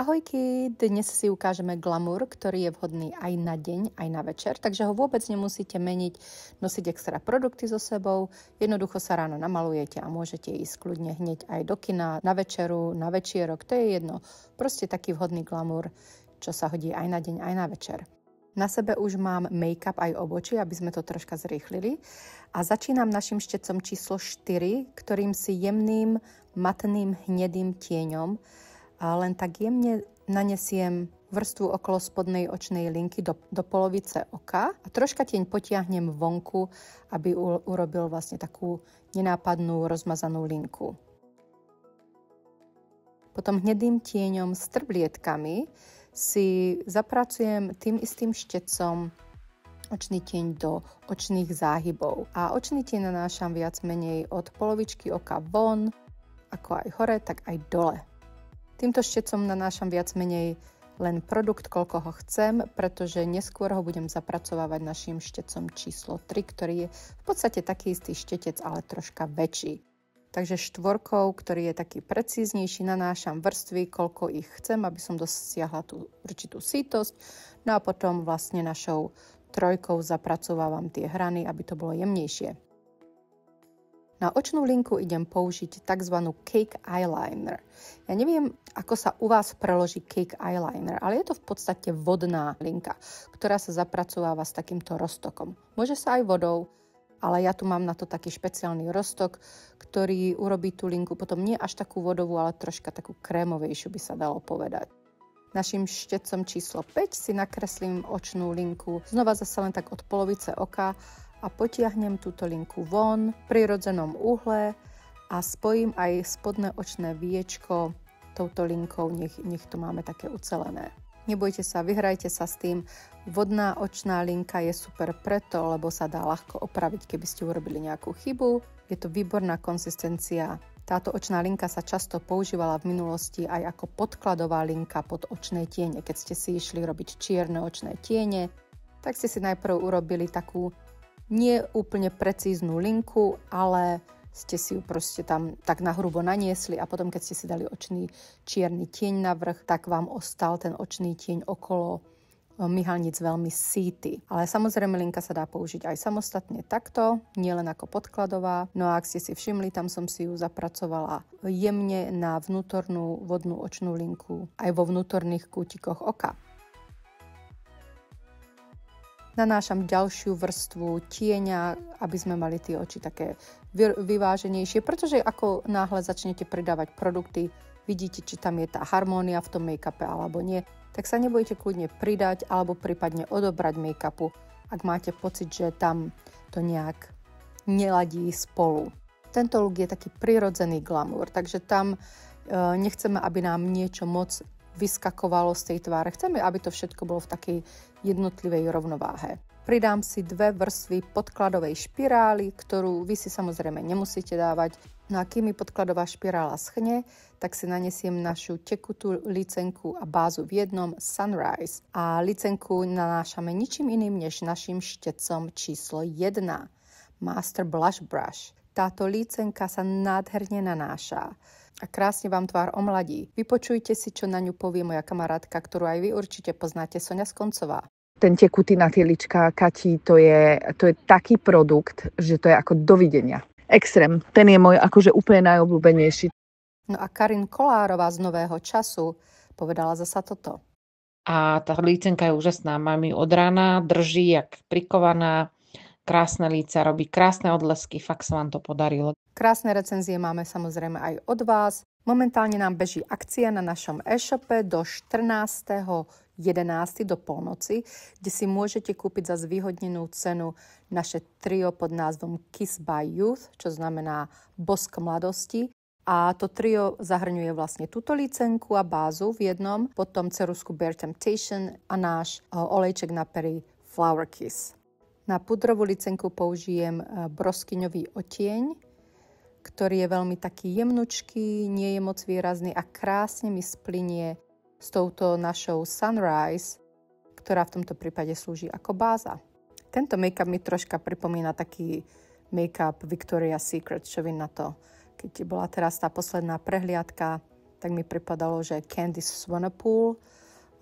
Ahojky, dnes si ukážeme glamour, ktorý je vhodný aj na deň, aj na večer, takže ho vôbec nemusíte meniť, nosiť extra produkty so sebou, jednoducho sa ráno namalujete a môžete ísť kľudne hneď aj do kina, na večeru, na večierok, to je jedno, proste taký vhodný glamour, čo sa hodí aj na deň, aj na večer. Na sebe už mám make-up aj obočí, aby sme to troška zrýchlili a začínam našim štecom číslo 4, ktorým si jemným, matným, hnedým tieňom a len tak jemne nanesiem vrstvu okolo spodnej očnej linky do polovice oka a troška tieň potiahnem vonku, aby urobil vlastne takú nenápadnú rozmazanú linku. Potom hnedým tieňom s trblietkami si zapracujem tým istým štecom očný tieň do očných záhybov. A očný tieň nanášam viac menej od polovičky oka von, ako aj hore, tak aj dole. Týmto štecom nanášam viac menej len produkt, koľko ho chcem, pretože neskôr ho budem zapracovávať našim štecom číslo 3, ktorý je v podstate taký istý štetec, ale troška väčší. Takže štvorkou, ktorý je taký precíznejší, nanášam vrstvy, koľko ich chcem, aby som dosiahla tú určitú sítosť. No a potom vlastne našou trojkou zapracovávam tie hrany, aby to bolo jemnejšie. Na očnú linku idem použiť tzv. Cake eyeliner. Ja neviem, ako sa u vás preloží cake eyeliner, ale je to v podstate vodná linka, ktorá sa zapracováva s takýmto roztokom. Môže sa aj vodou, ale ja tu mám na to taký špeciálny roztok, ktorý urobí tú linku potom nie až takú vodovú, ale troška takú krémovejšiu by sa dalo povedať. Našim štecom číslo 5 si nakreslím očnú linku, znova zase len tak od polovice oka a potiahnem túto linku von v prirodzenom uhle a spojím aj spodné očné viečko touto linkou, nech to máme také ucelené. Nebojte sa, vyhrajte sa s tým. Vodná očná linka je super preto, lebo sa dá ľahko opraviť, keby ste urobili nejakú chybu. Je to výborná konzistencia. Táto očná linka sa často používala v minulosti aj ako podkladová linka pod očné tiene. Keď ste si išli robiť čierne očné tiene, tak ste si najprv urobili takú nie úplne precíznu linku, ale ste si ju proste tam tak nahrubo naniesli a potom, keď ste si dali očný čierny tieň na vrch, tak vám ostal ten očný tieň okolo myhalnic veľmi sýty. Ale samozrejme linka sa dá použiť aj samostatne takto, nielen ako podkladová. No a ak ste si všimli, tam som si ju zapracovala jemne na vnútornú vodnú očnú linku aj vo vnútorných kútikoch oka. Nanášam ďalšiu vrstvu tieňa, aby sme mali tie oči také vyváženejšie, pretože ako náhle začnete pridávať produkty, vidíte, či tam je tá harmónia v tom make-upe alebo nie, tak sa nebojte kľudne pridať alebo prípadne odobrať make-upu, ak máte pocit, že tam to nejak neladí spolu. Tento look je taký prirodzený glamour, takže tam nechceme, aby nám niečo moc vyskakovalo z tej tváre. Chceme, aby to všetko bolo v takej jednotlivej rovnováhe. Pridám si 2 vrstvy podkladovej špirály, ktorú vy si samozrejme nemusíte dávať. No a kým mi podkladová špirála schne, tak si nanesiem našu tekutú licenku a bázu v jednom Sunrise. A licenku nanášame ničím iným než našim štecom číslo 1, Master Blush Brush. Táto licenka sa nádherne nanáša a krásne vám tvár omladí. Vypočujte si, čo na ňu povie moja kamarátka, ktorú aj vy určite poznáte, Soňa Skoncová. Ten tekutý na tie lička, Kati, to je taký produkt, že to je ako dovidenia. Extrém, ten je môj akože úplne najobľúbenejší. No a Karin Kolárová z Nového času povedala zasa toto. A tá lícenka je úžasná, mám ju od rána, drží jak prikovaná, krásne líca, robí krásne odlesky, fakt sa vám to podarilo. Krásne recenzie máme samozrejme aj od vás. Momentálne nám beží akcia na našom e-shope do 14.11. do polnoci, kde si môžete kúpiť za zvýhodnenú cenu naše trio pod názvom Kiss by Youth, čo znamená bosk mladosti. A to trio zahrňuje vlastne túto licenku a bázu v jednom, potom ceruzku Bare Temptation a náš olejček na pery Flower Kiss. Na pudrovú licenku použijem broskyňový odtieň, ktorý je veľmi taký jemnučký, nie je moc výrazný a krásne mi splynie s touto našou Sunrise, ktorá v tomto prípade slúži ako báza. Tento make-up mi troška pripomína taký make-up Victoria's Secret, čo vy na to. Keď bola teraz tá posledná prehliadka, tak mi pripadalo, že Candice Swanepoel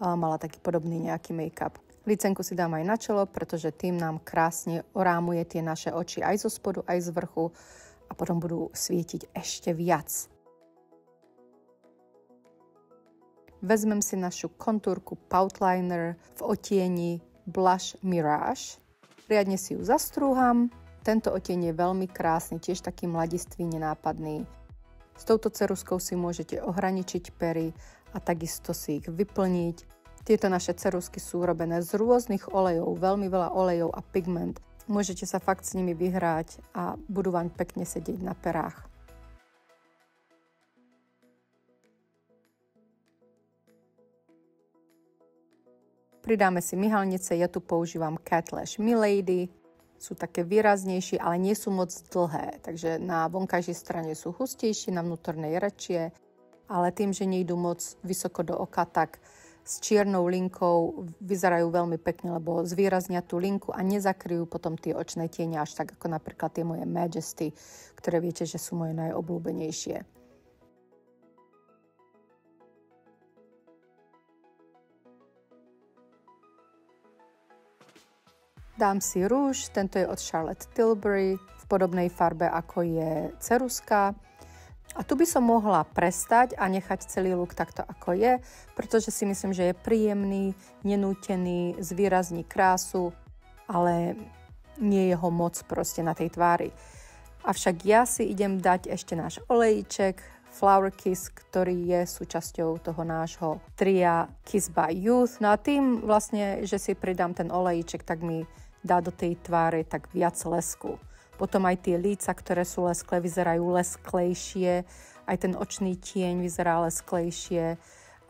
mala taký podobný nejaký make-up. Licenku si dám aj na čelo, pretože tým nám krásne orámuje tie naše oči aj zo spodu, aj z vrchu a potom budú svietiť ešte viac. Vezmem si našu kontúrku Poutliner v otieni Blush Mirage. Riadne si ju zastrúham. Tento otieň je veľmi krásny, tiež taký mladistvý, nenápadný. S touto ceruzkou si môžete ohraničiť pery a takisto si ich vyplniť. Tieto naše ceruzky sú robené z rôznych olejov, veľmi veľa olejov a pigment. Môžete sa fakt s nimi vyhrať a budú vám pekne sedieť na perách. Pridáme si myhalnice, ja tu používam Cat Lash Milady. Sú také výraznejšie, ale nie sú moc dlhé, takže na vonkajšej strane sú hustejšie, na vnútornej radšie, ale tým, že nejdú moc vysoko do oka, tak s čiernou linkou vyzerajú veľmi pekne, lebo zvýraznia tú linku a nezakryjú potom tie očné tiene až tak, ako napríklad tie moje Majesty, ktoré viete, že sú moje najobľúbenejšie. Dám si rúž, tento je od Charlotte Tilbury v podobnej farbe ako je ceruzka. A tu by som mohla prestať a nechať celý look takto ako je, pretože si myslím, že je príjemný, nenútený, zvýrazní krásu, ale nie je ho moc proste na tej tvári. Avšak ja si idem dať ešte náš olejček Flower Kiss, ktorý je súčasťou toho nášho tria Kiss by Youth. No a tým vlastne, že si pridám ten olejček, tak mi dá do tej tváre tak viac lesku. Potom aj tie líca, ktoré sú lesklé, vyzerajú lesklejšie. Aj ten očný tieň vyzerá lesklejšie,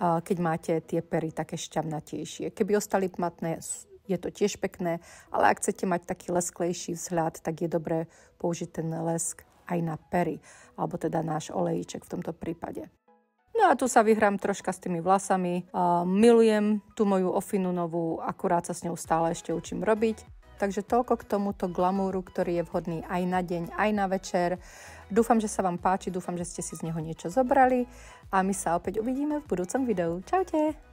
keď máte tie pery také šťavnatejšie. Keby ostali matné, je to tiež pekné, ale ak chcete mať taký lesklejší vzhľad, tak je dobré použiť ten lesk aj na pery, alebo teda náš olejček v tomto prípade. No a tu sa vyhrám troška s tými vlasami. Milujem tú moju ofinu novú, akurát sa s ňou stále ešte učím robiť. Takže toľko k tomuto glamúru, ktorý je vhodný aj na deň, aj na večer. Dúfam, že sa vám páči, dúfam, že ste si z neho niečo zobrali a my sa opäť uvidíme v budúcom videu. Čaute!